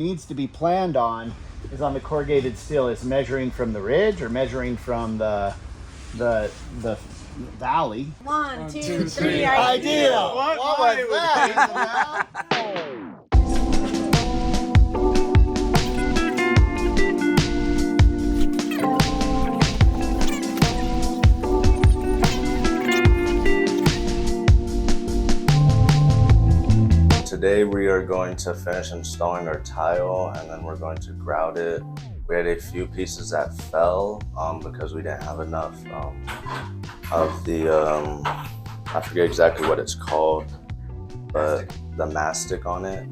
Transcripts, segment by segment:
needs to be planned on is on the corrugated steel is measuring from the ridge or measuring from the valley. 1, 2, 3, Ideal. What was that? Today we are going to finish installing our tile and then we're going to grout it. We had a few pieces that fell because we didn't have enough of the, I forget exactly what it's called, but the mastic on it.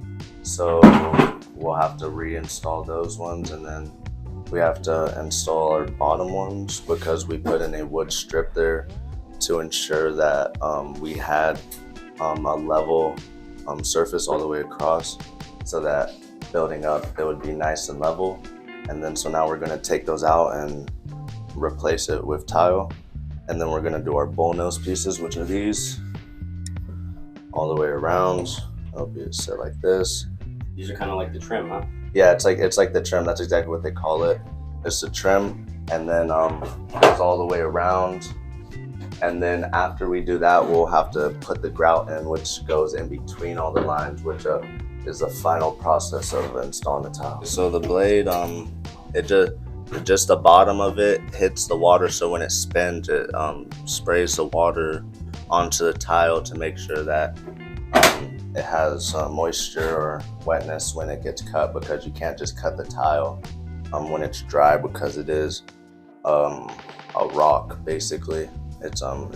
So we'll have to reinstall those ones, and then we have to install our bottom ones because we put in a wood strip there to ensure that we had a level surface all the way across, so that building up it would be nice and level. And then so now we're going to take those out and replace it with tile, and then we're going to do our bullnose pieces, which are these, all the way around. It'll be set like this. These are kind of like the trim, huh? Yeah, it's like the trim. That's exactly what they call it. It's the trim, and then goes all the way around. And then after we do that, we'll have to put the grout in, which goes in between all the lines, which is the final process of installing the tile. So the blade, just the bottom of it hits the water, so when it spins, it sprays the water onto the tile to make sure that it has moisture or wetness when it gets cut, because you can't just cut the tile when it's dry, because it is a rock basically. It's a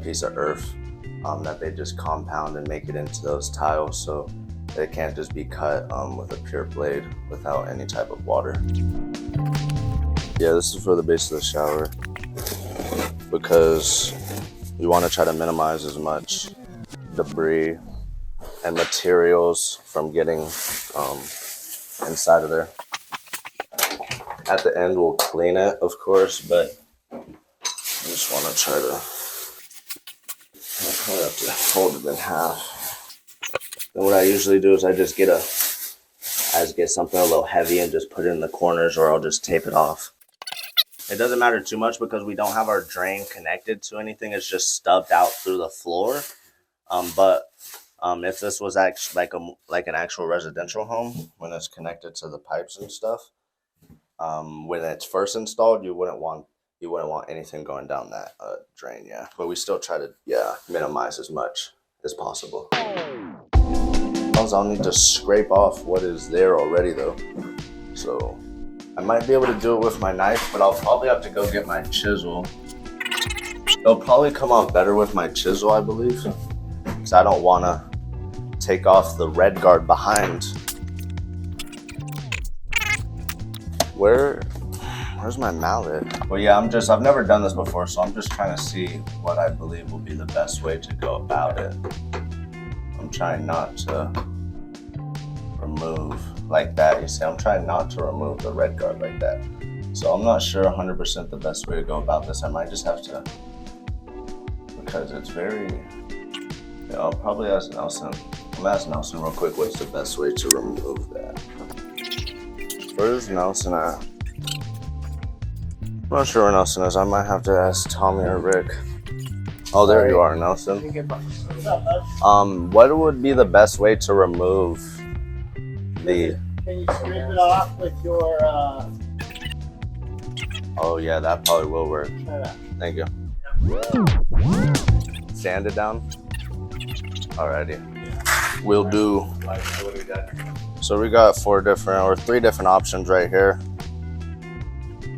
piece of earth that they just compound and make it into those tiles, so it can't just be cut with a pure blade without any type of water. Yeah, this is for the base of the shower because you want to try to minimize as much debris and materials from getting inside of there. At the end, we'll clean it, of course, but I just want to try to, I probably have to fold it in half. Then what I usually do is I just get something a little heavy and just put it in the corners, or I'll just tape it off. It doesn't matter too much because we don't have our drain connected to anything. It's just stubbed out through the floor. But if this was actually like an actual residential home, when it's connected to the pipes and stuff, when it's first installed, you wouldn't want anything going down that drain, yeah. But we still try to, minimize as much as possible. I'll need to scrape off what is there already though. So I might be able to do it with my knife, but I'll probably have to go get my chisel. It'll probably come off better with my chisel, I believe, because I don't want to take off the red guard behind. Where's my mallet? Well, yeah, I've never done this before, so I'm just trying to see what I believe will be the best way to go about it. I'm trying not to remove like that, you see, I'm trying not to remove the red guard like that. So I'm not sure 100% the best way to go about this. I might just have to, because it's very, I'll probably ask Nelson. I'm gonna ask Nelson real quick, what's the best way to remove that? Where's Nelson at? I'm not sure where Nelson is. I might have to ask Tommy or Rick. Oh, there you are, Nelson. What would be the best way to remove the... Can you scrape it off with your... Oh yeah, that probably will work. Thank you. Sand it down? Alrighty. We'll do... So we got 3 different options right here.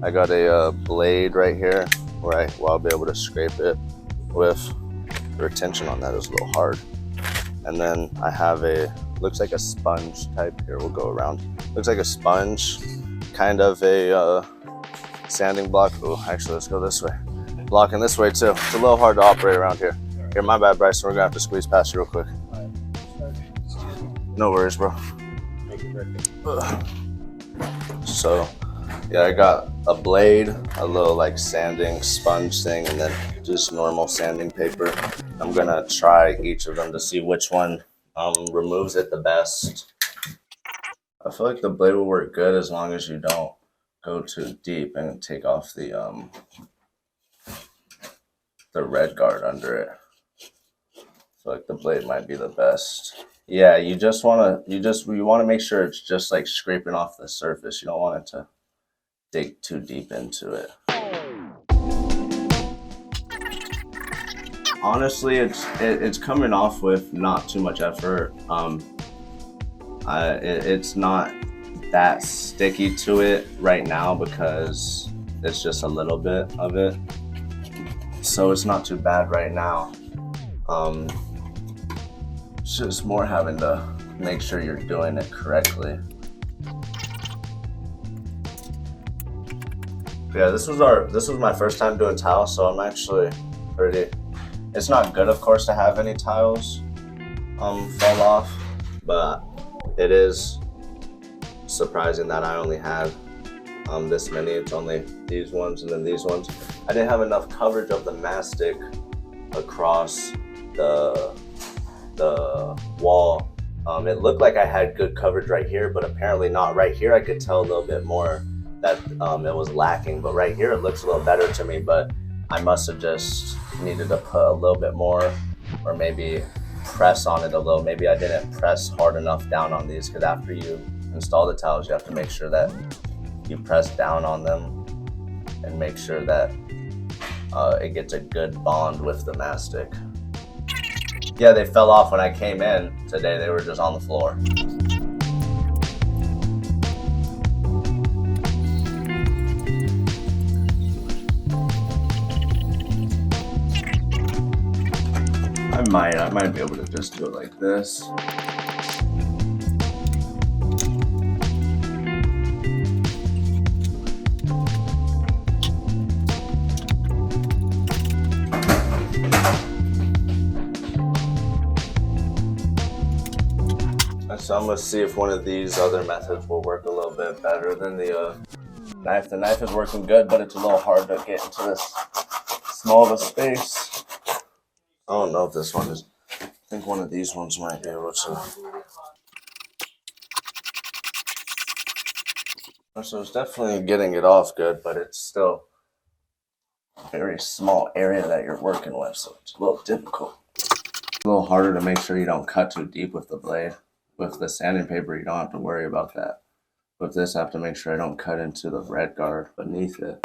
I got a blade right here where I'll be able to scrape it with. The retention on that is a little hard. And then I have looks like a sponge type. Here, we'll go around. Looks like a sponge, kind of a sanding block. Oh, actually, let's go this way. Blocking this way too. It's a little hard to operate around here. Here, my bad, Bryson. We're gonna have to squeeze past you real quick. No worries, bro. So, yeah, I got a blade, a little like sanding sponge thing, and then just normal sanding paper. I'm gonna try each of them to see which one removes it the best. I feel like the blade will work good as long as you don't go too deep and take off the red guard under it. I feel like the blade might be the best. Yeah, you want to make sure it's just like scraping off the surface. You don't want it to dig too deep into it. Honestly, it's coming off with not too much effort. It's not that sticky to it right now because it's just a little bit of it, so it's not too bad right now. It's just more having to make sure you're doing it correctly. Yeah, this was my first time doing tiles, so I'm actually pretty. It's not good, of course, to have any tiles fall off, but it is surprising that I only had this many. It's only these ones and then these ones. I didn't have enough coverage of the mastic across the wall. It looked like I had good coverage right here, but apparently not. Right here I could tell a little bit more that it was lacking, but right here it looks a little better to me. But I must have just needed to put a little bit more, or maybe press on it a little. Maybe I didn't press hard enough down on these, because after you install the tiles, you have to make sure that you press down on them and make sure that it gets a good bond with the mastic. Yeah, they fell off when I came in today. They were just on the floor. I might be able to just do it like this. So I'm gonna see if one of these other methods will work a little bit better than the knife. The knife is working good, but it's a little hard to get into this small of a space. I don't know if this one is. I think one of these ones might be able to. So it's definitely getting it off good, but it's still a very small area that you're working with, so it's a little difficult. A little harder to make sure you don't cut too deep with the blade. With the sanding paper, you don't have to worry about that. With this, I have to make sure I don't cut into the red guard beneath it.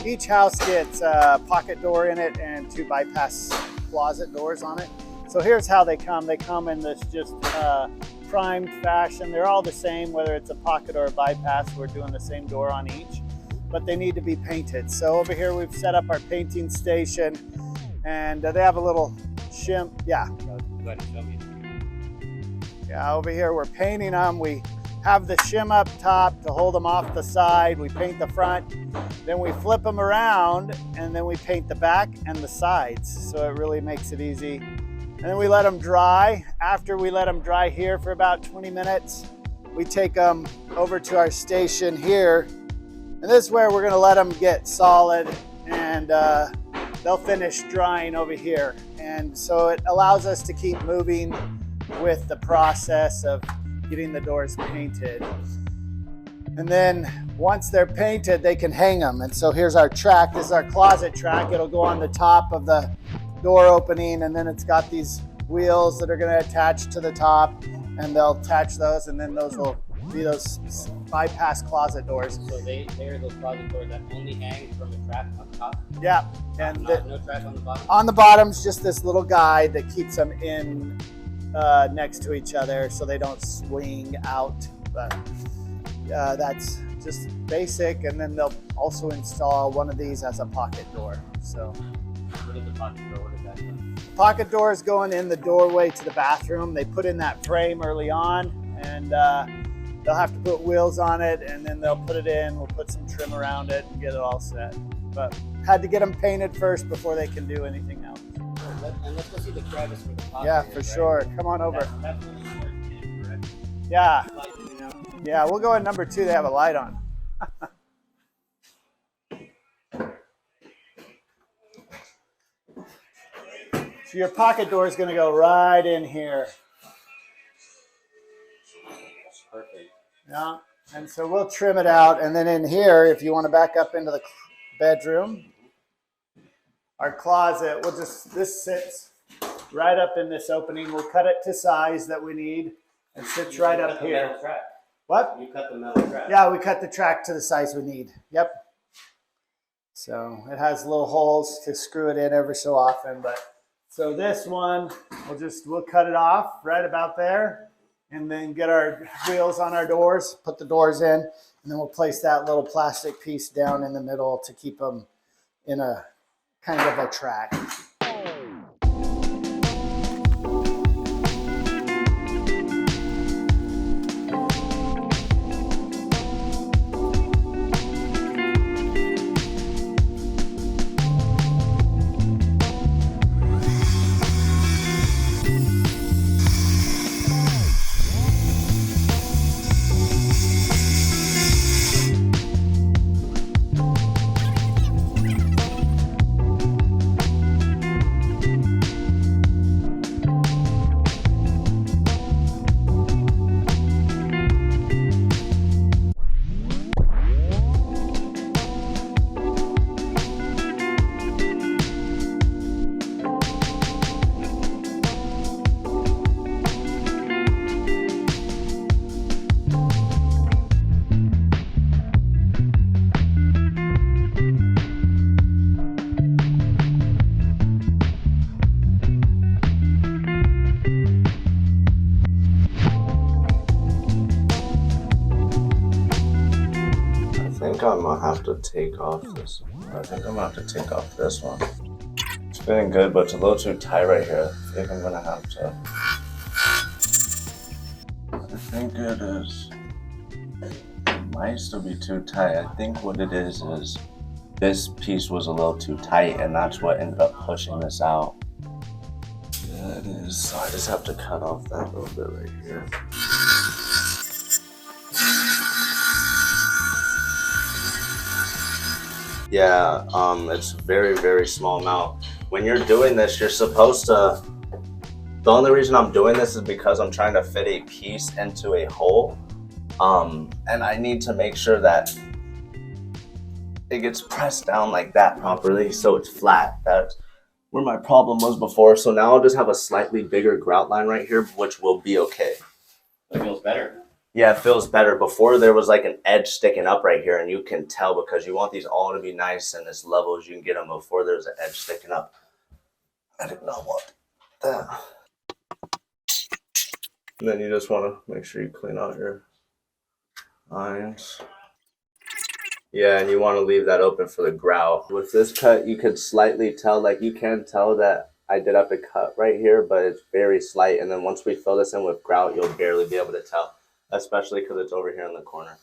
Each house gets a pocket door in it and 2 bypass closet doors on it. So here's how they come. They come in this just primed fashion. They're all the same, whether it's a pocket or a bypass. We're doing the same door on each, but they need to be painted. So over here we've set up our painting station, and they have a little shim. Yeah. Go ahead and show me. Yeah, over here we're painting them. We have the shim up top to hold them off the side. We paint the front, then we flip them around, and then we paint the back and the sides. So it really makes it easy. And then we let them dry. After we let them dry here for about 20 minutes, we take them over to our station here. And this is where we're gonna let them get solid, and they'll finish drying over here. And so it allows us to keep moving with the process of getting the doors painted. And then once they're painted, they can hang them. And so here's our track. This is our closet track. It'll go on the top of the door opening, and then it's got these wheels that are going to attach to the top, and they'll attach those, and then those will be those bypass closet doors. So they are those closet doors that only hang from the track up top? Yeah. And no track on the bottom? On the bottom's just this little guide that keeps them in next to each other so they don't swing out. But that's just basic. And then they'll also install one of these as a pocket door. So what is the pocket door? What is that? Pocket door is going in the doorway to the bathroom. They put in that frame early on, and they'll have to put wheels on it, and then they'll put it in. We'll put some trim around it and get it all set. But had to get them painted first before they can do anything else. And let's go see the crevice for the pocket. Yeah, for sure. Come on over. That's what it's working, correct? Yeah. Light coming out. Yeah, we'll go in number 2. They have a light on. So your pocket door is going to go right in here. Yeah, and so we'll trim it out. And then in here, if you want to back up into the bedroom, our closet, this sits right up in this opening. We'll cut it to size that we need and sits right up here. What? You cut the metal track. Yeah, we cut the track to the size we need. Yep. So it has little holes to screw it in every so often, but so this one, we'll cut it off right about there and then get our wheels on our doors, put the doors in, and then we'll place that little plastic piece down in the middle to keep them in a kind of a track. I'm gonna have to take off this. I think I'm gonna have to take off this one. It's fitting good, but it's a little too tight right here. I think I'm gonna have to. I think it is. It might still be too tight. I think what it is this piece was a little too tight, and that's what ended up pushing this out. Yeah, it is. So I just have to cut off that little bit right here. Yeah, it's very, very small amount. When you're doing this, you're supposed to, the only reason I'm doing this is because I'm trying to fit a piece into a hole. And I need to make sure that it gets pressed down like that properly so it's flat. That's where my problem was before. So now I'll just have a slightly bigger grout line right here, which will be okay. It feels better. Yeah, it feels better. Before there was like an edge sticking up right here, and you can tell because you want these all to be nice and as level as you can get them. Before there's an edge sticking up. I did not want that. And then you just want to make sure you clean out your irons. Yeah, and you want to leave that open for the grout. With this cut, you could slightly tell, like you can tell that I did have to cut right here, but it's very slight. And then once we fill this in with grout, you'll barely be able to tell. Especially because it's over here in the corner.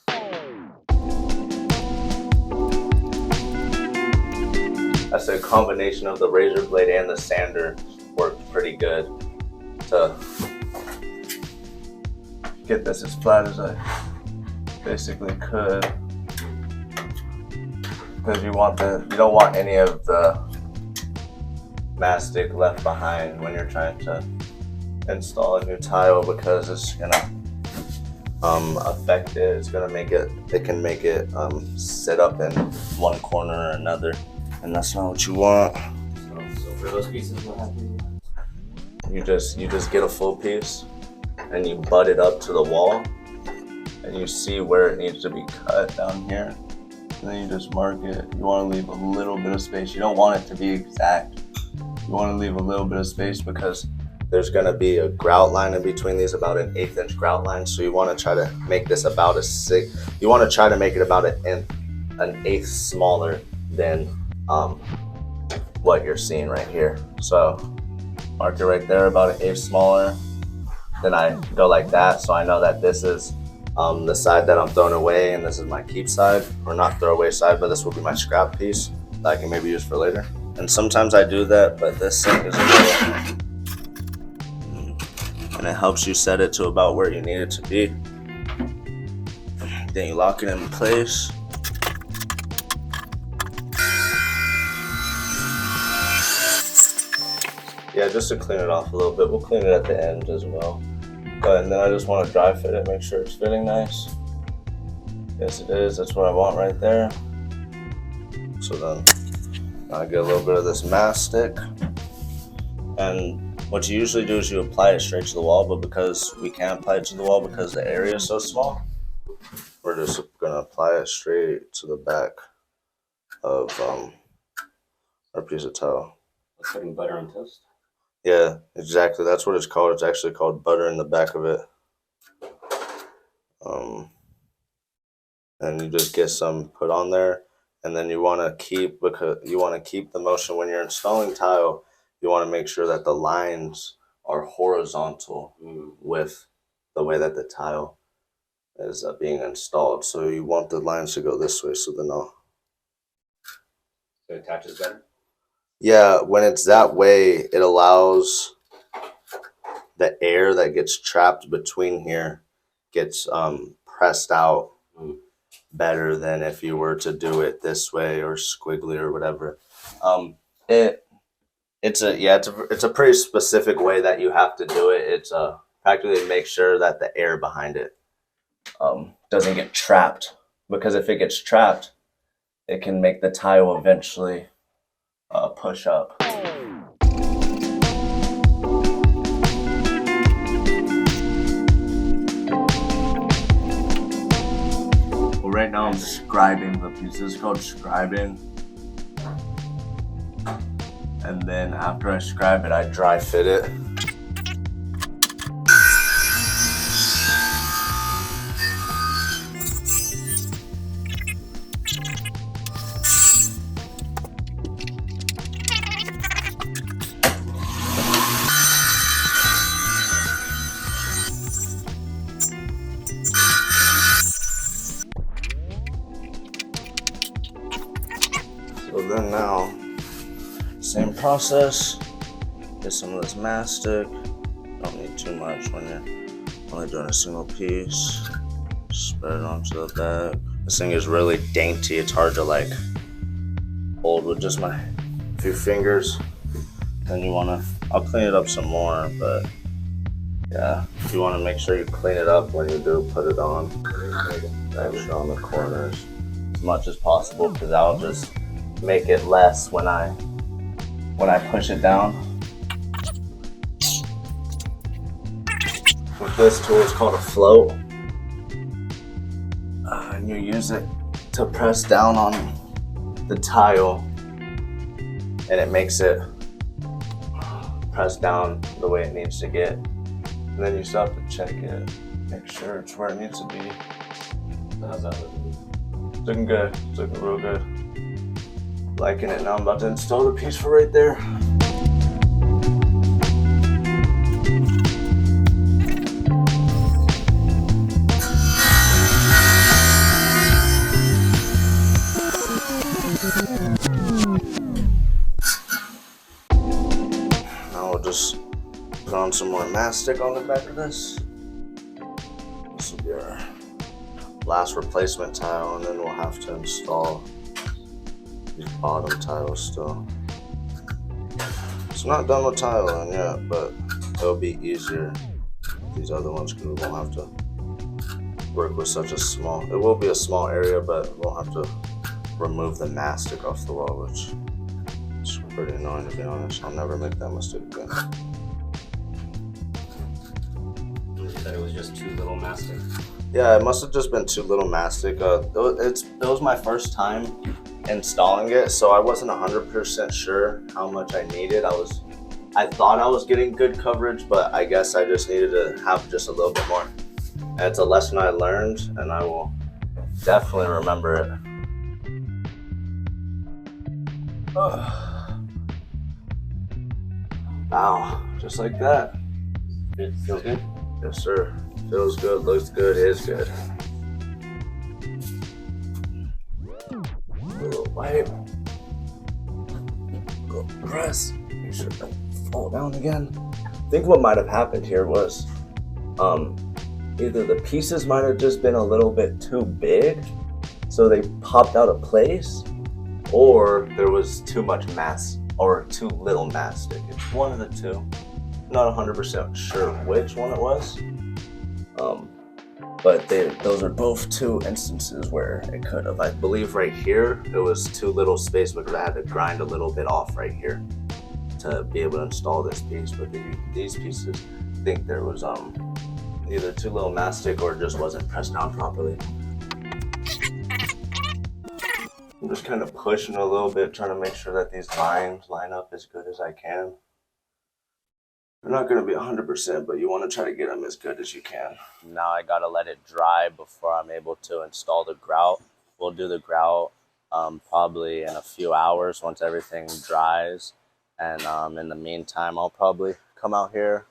That's a combination of the razor blade and the sander worked pretty good to get this as flat as I basically could. Because you don't want any of the mastic left behind when you're trying to install a new tile, because it's gonna affect it. It's gonna make it. It can make it sit up in one corner or another, and that's not what you want. So for those pieces, what happens? You just get a full piece, and you butt it up to the wall, and you see where it needs to be cut down here, and then you just mark it. You want to leave a little bit of space. You don't want it to be exact. You want to leave a little bit of space because there's going to be a grout line in between these, about an 1/8 inch grout line. So you want to try to make this about you want to try to make it about an 1/8 smaller than what you're seeing right here. So mark it right there, about an 1/8 smaller. Then I go like that, so I know that this is the side that I'm throwing away, and this is my keep side, or not throwaway side, but this will be my scrap piece that I can maybe use for later. And sometimes I do that, but this thing is a little, and it helps you set it to about where you need it to be. Then you lock it in place. Yeah, just to clean it off a little bit. We'll clean it at the end as well. And then I just want to dry fit it, make sure it's fitting nice. Yes, it is. That's what I want right there. So then I get a little bit of this mastic. And what you usually do is you apply it straight to the wall, but because we can't apply it to the wall because the area is so small, we're just gonna apply it straight to the back of our piece of tile. Like putting butter on toast. Yeah, exactly. That's what it's called. It's actually called butter in the back of it. And you just get some put on there, and then you want to keep, because you want to keep the motion when you're installing tile. You want to make sure that the lines are horizontal with the way that the tile is being installed. So you want the lines to go this way, so then So it attaches better? yeah, when it's that way, it allows the air that gets trapped between here gets pressed out better than if you were to do it this way or squiggly or whatever. It's a pretty specific way that you have to do it. It's practically to make sure that the air behind it doesn't get trapped, because if it gets trapped, it can make the tile eventually push up. Well, right now I'm scribing the piece. This is called scribing. And then after I scribe it, I dry fit it. So then now, same process, get some of this mastic. Don't need too much when you're only doing a single piece. Spread it onto the back. This thing is really dainty. It's hard to like hold with just my few fingers. Then you wanna, I'll clean it up some more, but yeah, you wanna make sure you clean it up when you do put it on. Extra on the corners as much as possible, because I'll just make it less when I push it down. With this tool, it's called a float. And you use it to press down on the tile, and it makes it press down the way it needs to get. And then you still have to check it, make sure it's where it needs to be. How's that looking? It's looking good. It's looking real good. Liking it now. I'm about to install the piece for right there. Now we'll just put on some more mastic on the back of this. This will be our last replacement tile, and then we'll have to install these bottom tiles still. It's not done with tiling yet, but it'll be easier with these other ones because we won't have to work with such a small, it will be a small area, but we'll have to remove the mastic off the wall, which is pretty annoying to be honest. I'll never make that mistake again. You said it was just too little mastic. Yeah, it must have just been too little mastic. It was my first time installing it, so I wasn't 100% sure how much I needed. I thought I was getting good coverage, but I guess I just needed to have just a little bit more. And it's a lesson I learned, and I will definitely remember it. Wow, just like that. It feels good? Yes, sir. Feels good, looks good, is good. A little wipe. Go press. Make sure it doesn't fall down again. I think what might have happened here was either the pieces might have just been a little bit too big, so they popped out of place, or there was too much mass or too little mastic. It's one of the two. Not 100% sure which one it was. But those are both two instances where it could have. I believe right here, it was too little space because I had to grind a little bit off right here to be able to install this piece. But these pieces, I think there was either too little mastic or it just wasn't pressed down properly. I'm just kind of pushing a little bit, trying to make sure that these lines line up as good as I can. They're not going to be 100%, but you want to try to get them as good as you can. Now I got to let it dry before I'm able to install the grout. We'll do the grout probably in a few hours once everything dries. And in the meantime, I'll probably come out here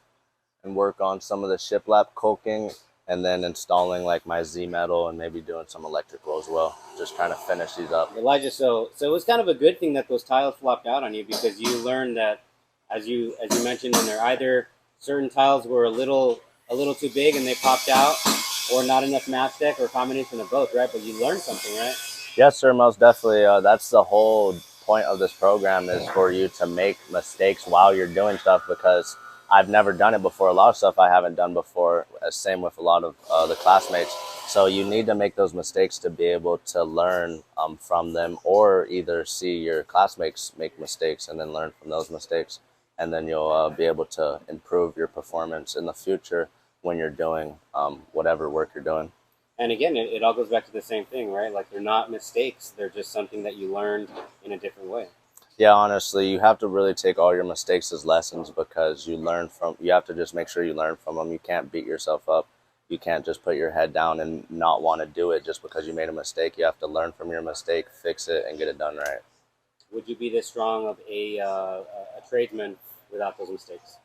and work on some of the shiplap caulking and then installing like my Z metal and maybe doing some electrical as well. Just trying to finish these up. Elijah, so it was kind of a good thing that those tiles flopped out on you, because you learned that, as you mentioned in there, either certain tiles were a little too big and they popped out, or not enough mastic, or a combination of both, right? But you learned something, right? Yes, sir, most definitely. That's the whole point of this program, is for you to make mistakes while you're doing stuff, because I've never done it before. A lot of stuff I haven't done before, same with a lot of the classmates. So you need to make those mistakes to be able to learn from them, or either see your classmates make mistakes and then learn from those mistakes. And then you'll be able to improve your performance in the future when you're doing whatever work you're doing. And again, it all goes back to the same thing, right? Like, they're not mistakes. They're just something that you learned in a different way. Yeah, honestly, you have to really take all your mistakes as lessons, because you have to just make sure you learn from them. You can't beat yourself up. You can't just put your head down and not want to do it just because you made a mistake. You have to learn from your mistake, fix it, and get it done right. Would you be this strong of a tradesman without those mistakes?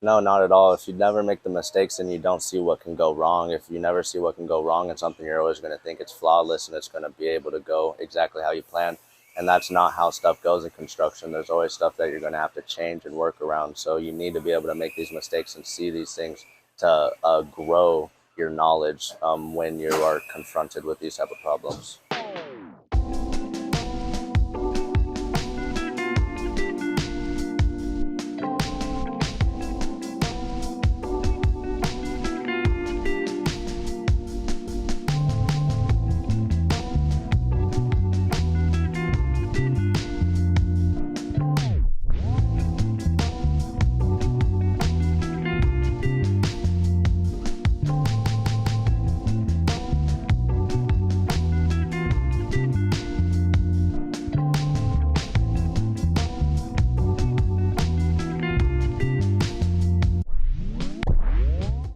No, not at all. If you never make the mistakes, then you don't see what can go wrong. If you never see what can go wrong in something, you're always going to think it's flawless and it's going to be able to go exactly how you planned. And that's not how stuff goes in construction. There's always stuff that you're going to have to change and work around. So you need to be able to make these mistakes and see these things to grow your knowledge when you are confronted with these type of problems.